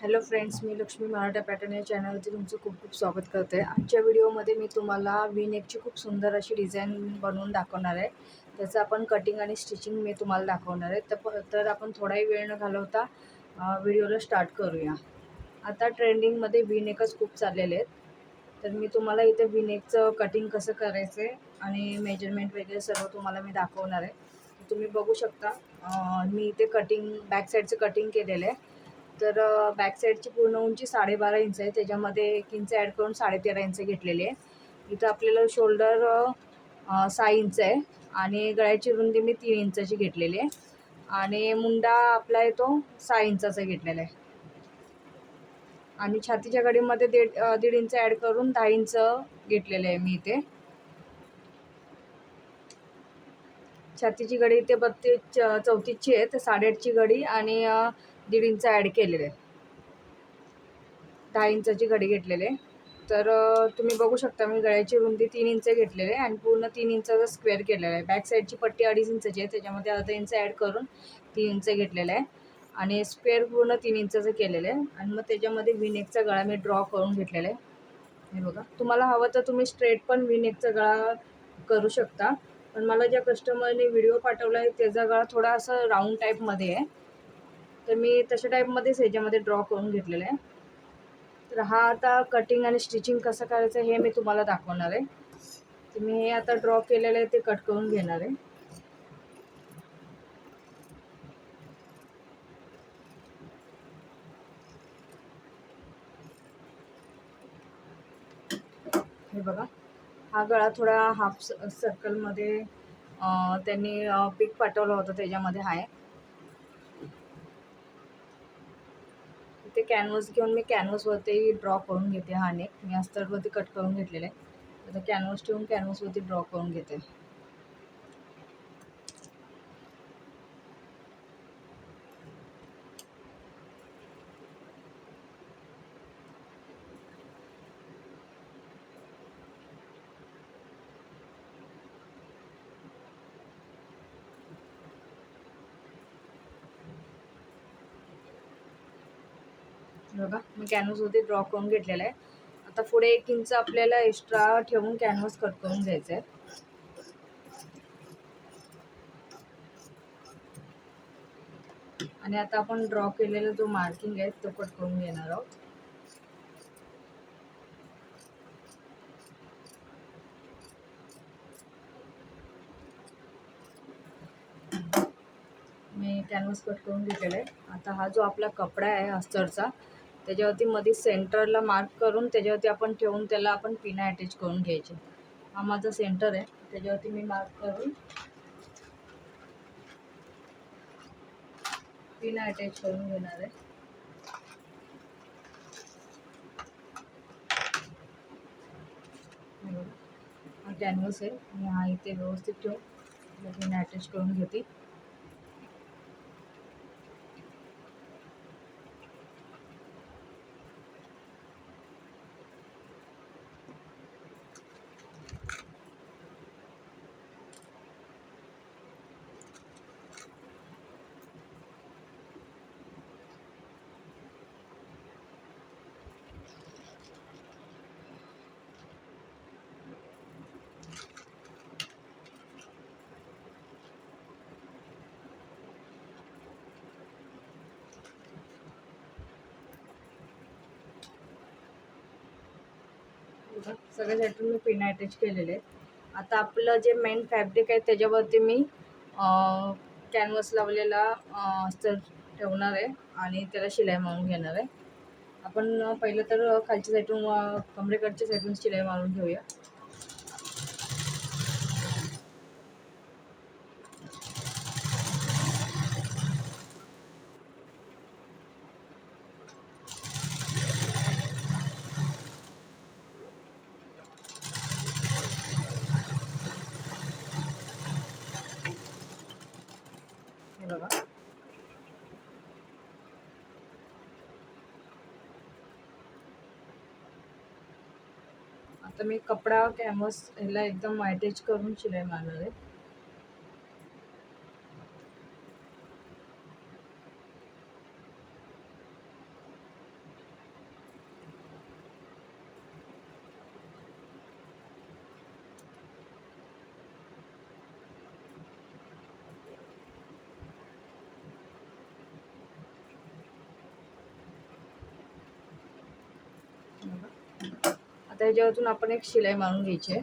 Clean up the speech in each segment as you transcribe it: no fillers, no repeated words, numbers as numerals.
Hello friends, मी Lakshmi Maratha pattern या चॅनलवरती तुमचं खूप खूप स्वागत करते. आजच्या व्हिडिओमध्ये मी तुम्हाला व्ही-नेकची खूप सुंदर अशी डिझाईन बनवून दाखवणार आहे. त्याचं आपण कटिंग आणि स्टिचिंग मी तुम्हाला दाखवणार आहे. तर आपण थोडाही वेळ न घालवता व्हिडिओला स्टार्ट करूया. आता ट्रेंडिंगमध्ये व्ही-नेकच खूप चाललेले आहेत. तर मी तुम्हाला इथे व्ही-नेकचं कटिंग कसं करायचं आहे आणि मेजरमेंट वगैरे सर्व तुम्हाला मी दाखवणार आहे. तुम्ही बघू शकता, मी इथे बॅक साईडचं कटिंग केलेलं आहे. तर बॅक साईडची पूर्ण उंची 12.5 इंच आहे. त्याच्यामध्ये 1 इंच ॲड करून 13.5 इंच घेतलेली आहे. इथं आपल्याला शोल्डर 6 इंच आहे आणि गळ्याची रुंदी मी 3 इंचाची घेतलेली आहे आणि मुंडा आपला येतो 6 इंचाचा घेतलेला आहे आणि छातीच्या घडीमध्ये 1.5 इंच ॲड करून 10 इंच घेतलेले आहे मी इथे. छातीची घडी इथे 34ची आहे, तर 8.5ची घडी आणि 1.5 इंच ॲड केलेले आहे. 10 इंचाची घडी घेतलेली आहे. तर तुम्ही बघू शकता, मी गळ्याची रुंदी 3 इंच घेतलेली आहे आणि पूर्ण 3 इंचाचा स्क्वेअर केलेला आहे. बॅक साईडची पट्टी 2.5 इंचाची आहे, त्याच्यामध्ये अर्धा इंच ॲड करून 3 इंच घेतलेला आहे आणि स्क्वेअर पूर्ण 3 इंचाचं केलेलं आहे आणि मग त्याच्यामध्ये व्ही-नेकचा गळा मी ड्रॉ करून घेतलेला आहे. हे बघा, तुम्हाला हवं तर तुम्ही स्ट्रेट पण व्ही-नेकचा गळा करू शकता, पण मला ज्या कस्टमरने व्हिडिओ पाठवला आहे त्याचा गळा थोडा असं राऊंड टाईपमध्ये आहे, तर मी तशा टाईपमध्येच ह्याच्यामध्ये ड्रॉ करून घेतलेला आहे. तर हा आता कटिंग आणि स्टिचिंग कसं करायचं हे मी तुम्हाला दाखवणार आहे. तर मी हे आता ड्रॉ केलेलं आहे ते कट करून घेणार आहे. हे बघा, हा गळा थोडा हाफ सर्कलमध्ये त्यांनी पिक पाठवलं होतं, त्याच्यामध्ये आहे. ते कॅनव्हस घेऊन मी कॅनव्हसवरती ड्रॉ करून घेते. हा नेक मी अस्तरवरती कट करून घेतलेला आहे. आता कॅनव्हस ठेवून कॅनव्हसवरती ड्रॉ करून घेते. बघा, मी कॅनव्हसवरती ड्रॉ करून घेतलेला आहे. आता पुढे 1 इंच आपल्याला एक्स्ट्रा ठेवून कॅनव्हस कट करून घ्यायचं आहे. आणि आता आपण ड्रॉ केलेला जो मार्किंग आहे तो कट करून घेणार आहोत. मी कॅनव्हस कट करून घेतलेला आहे. आता हा जो आपला कपडा आहे अस्तरचा, त्याच्यावरती मध्ये सेंटरला मार्क करून त्याच्यावरती आपण ठेवून त्याला आपण पिना अटॅच करून घ्यायचे. हा माझा सेंटर आहे, त्याच्यावरती मी मार्क करून पिना अटॅच करून घेणार आहे. हा कॅनव्हस आहे, मी हा इथे व्यवस्थित ठेवून पिना अटॅच करून घेते. सगळ्या साईडून मी पिना अटॅच केलेले आहेत. आता आपलं जे मेन फॅब्रिक आहे त्याच्यावरती मी कॅनव्हस लावलेला अस्तर ठेवणार आहे आणि त्याला शिलाई मारून घेणार आहे. आपण पहिलं तर खालच्या साईडून कमरेकडच्या साईडून शिलाई मारून घेऊया. हे बघा, आता मी कपडा कॅनव्हस ह्याला एकदम अटॅच करून शिलाई मारणार आहे. आता ह्याच्यावरतून आपण एक शिलाई मारून घ्यायची आहे.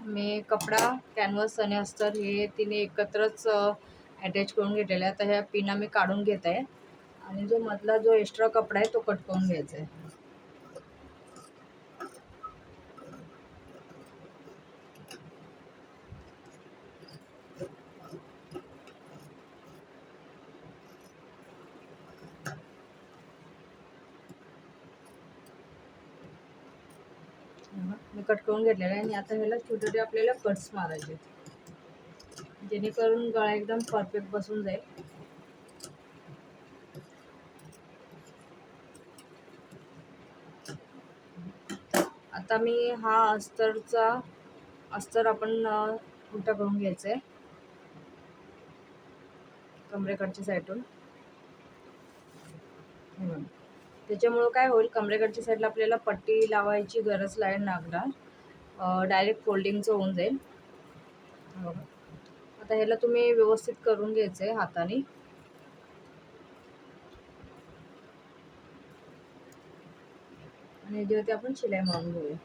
मी कपडा, कॅनव्हास आणि अस्तर हे तिने एकत्रच अटॅच करून घेतलेलं आहे. आता ह्या पिना मी काढून घेत आहे आणि जो मधला जो एक्स्ट्रा कपडा आहे तो कट करून घ्यायचा आहे. मी कट करून घेतलेला आहे आणि आता ह्याला छोटे छोटे आपल्याला कट्स मारायचे जेणेकरून गळा एकदम परफेक्ट बसून जाईल. आता मी हा अस्तर आपण उलटा करून घ्यायचा आहे कमरेकडच्या साईडून. त्याच्यामुळं काय होईल, कमरेकडच्या साईडला आपल्याला पट्टी लावायची गरज लागणार, डायरेक्ट फोल्डिंगचं होऊन जाईल. आता ह्याला तुम्ही व्यवस्थित करून घ्यायचं आहे हाताने. आणि ह्याच्यावरती आपण शिलाई मारून घेऊया.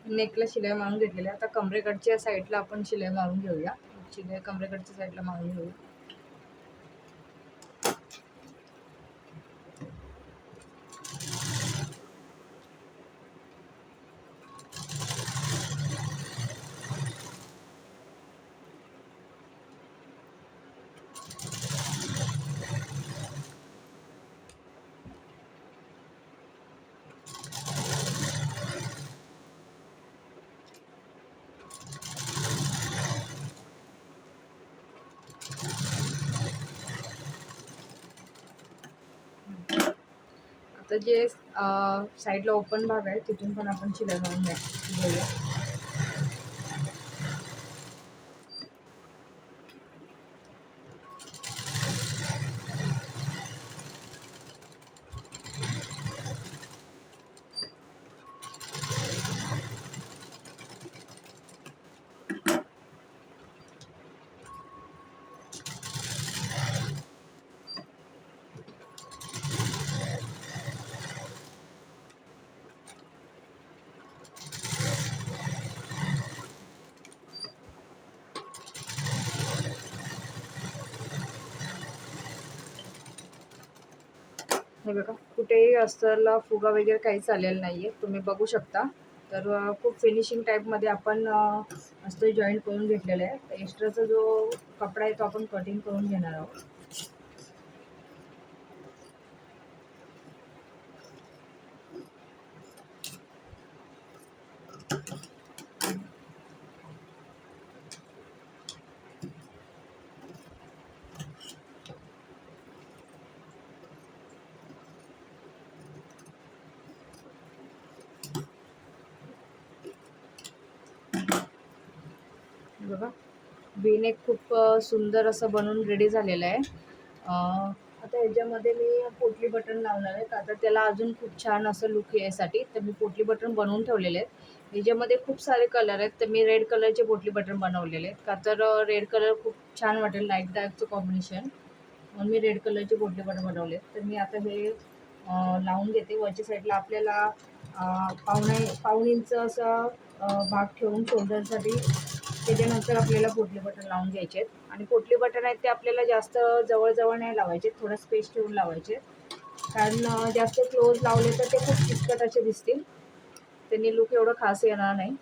नेकला शिलाई मारून घेतलेली आहे. आता कमरेकडच्या साईडला आपण शिलाई मारून घेऊया. शिलाई कमरेकडच्या साईडला मारून घेऊया. आता जे साईडला ओपन भाग आहे तिथून पण आपण शिलाई मारून घेऊया. हे बघा, कुठेही अस्तरला फुगा वगैरे काहीच आलेलं नाही आहे, तुम्ही बघू शकता. तर खूप फिनिशिंग टाईपमध्ये आपण अस्तर जॉईंट करून घेतलेलं आहे. एक्स्ट्राचा जो कपडा आहे तो आपण कटिंग करून घेणार आहोत. बघा, वी-नेक खूप सुंदर असं बनून रेडी झालेलं आहे. आता ह्याच्यामध्ये मी पोटली बटन लावणार आहे. आता त्याला अजून खूप छान असं लुक यायसाठी तर मी पोटली बटन बनवून ठेवलेले आहेत. ह्याच्यामध्ये खूप सारे कलर आहेत, तर मी रेड कलरचे पोटली बटन बनवलेले आहेत का तर रेड कलर खूप छान वाटेल लाईट डार्कचं कॉम्बिनेशन, म्हणून मी रेड कलरचे पोटली बटन बनवले. तर मी आता हे लावून घेते. वरच्या साईडला आपल्याला पाऊण इंच असं भाग ठेवून शोल्डरसाठी, त्याच्यानंतर आपल्याला पोटली बटन लावून घ्यायचे आहेत. आणि पोटली बटन आहेत ते आपल्याला जास्त जवळजवळ नाही लावायचे, थोडं स्पेस ठेवून लावायचे, कारण जास्त क्लोज लावले तर ते खूप किचकट असे दिसतील, त्यांनी लुक एवढं खास येणार नाही.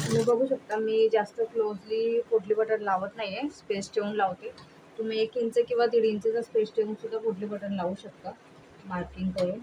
तुम्ही बघू शकता मी जास्त क्लोजली पोटली बटन लावत नाही आहे, स्पेस ठेवून लावते. तुम्ही 1 इंच किंवा 1.5 इंचचा स्पेस ठेवून सुद्धा पोटली बटन लावू शकता मार्किंग करून.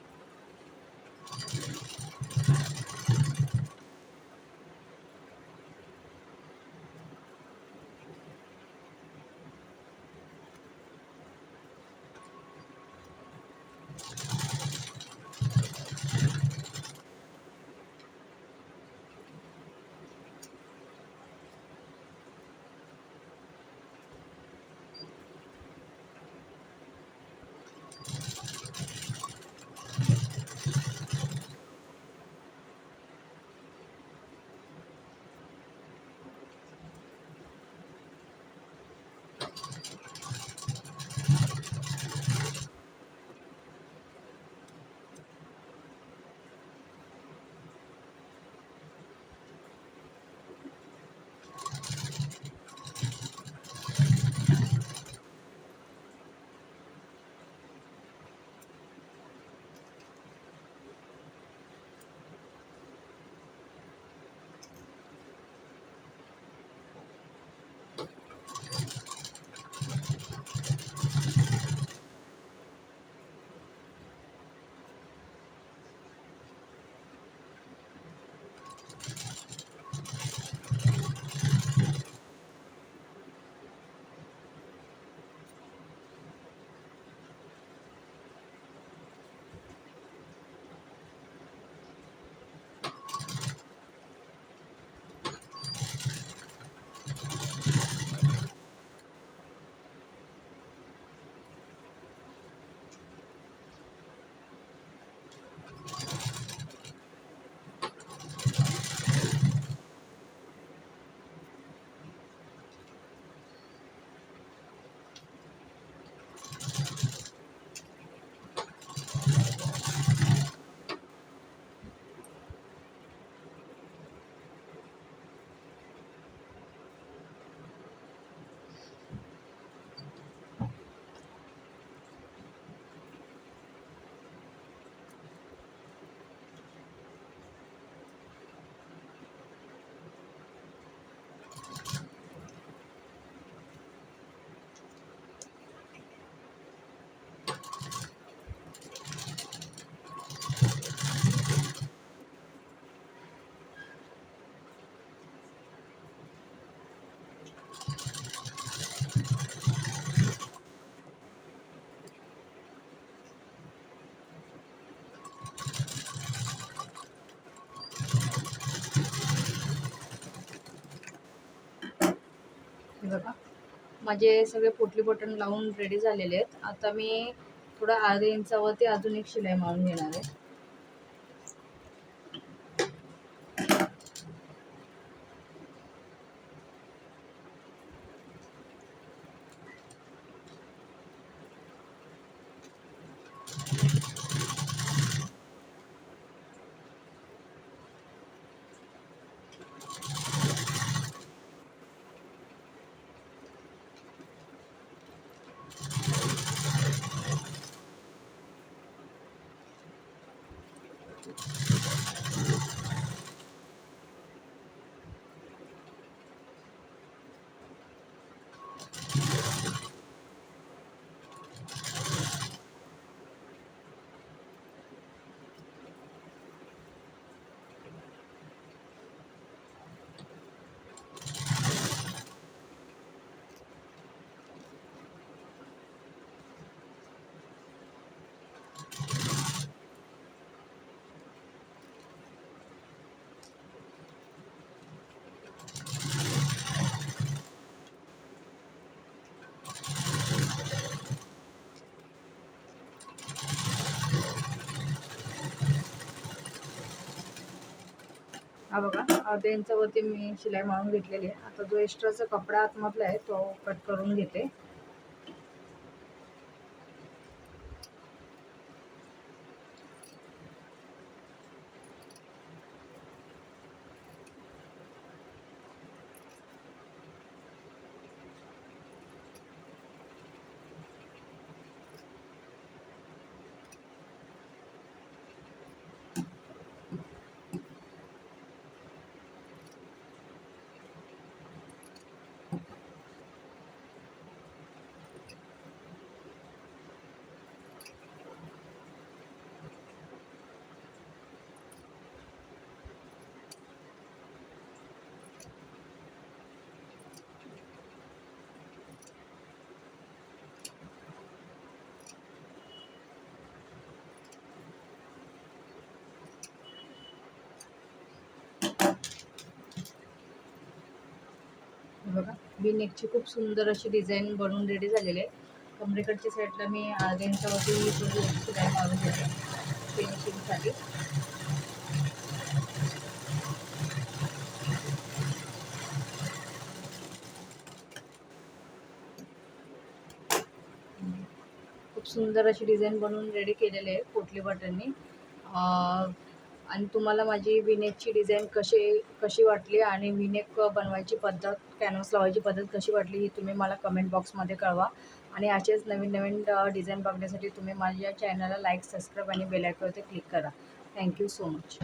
हे बघा माझे सगळे पोटली बटन लावून रेडी झालेले आहेत. आता मी थोडं अर्ध्या इंचावरती अजून एक शिलाई मारून घेणार आहे. हा बघा, अर्ध्या इंचावरती मी शिलाई मारून घेतलेली आहे. आता जो एक्स्ट्राचा कपडा आतमधला आहे तो कट करून घेते. बघा, वी नेकची खूप सुंदर अशी डिझाईन बनवून रेडी झालेली आहे. कमरेकडच्या साईडला मी अर्ध्या इंचावरती शिलाई मारून घेते फिनिशिंगसाठी. खूप सुंदर अशी डिझाईन बनवून रेडी केलेली आहे पोटली बटननी. आणि तुम्हाला माझी विनेकची डिझाईन कशी वाटली आणि विनेक बनवायची पद्धत, कॅनव्हास लावायची पद्धत कशी वाटली ही तुम्ही मला कमेंट बॉक्समध्ये कळवा. आणि असेच नवीन नवीन डिझाईन बघण्यासाठी तुम्ही माझ्या चॅनलला लाईक, सबस्क्राईब आणि बेल आयकॉनवरती क्लिक करा. Thank you so much.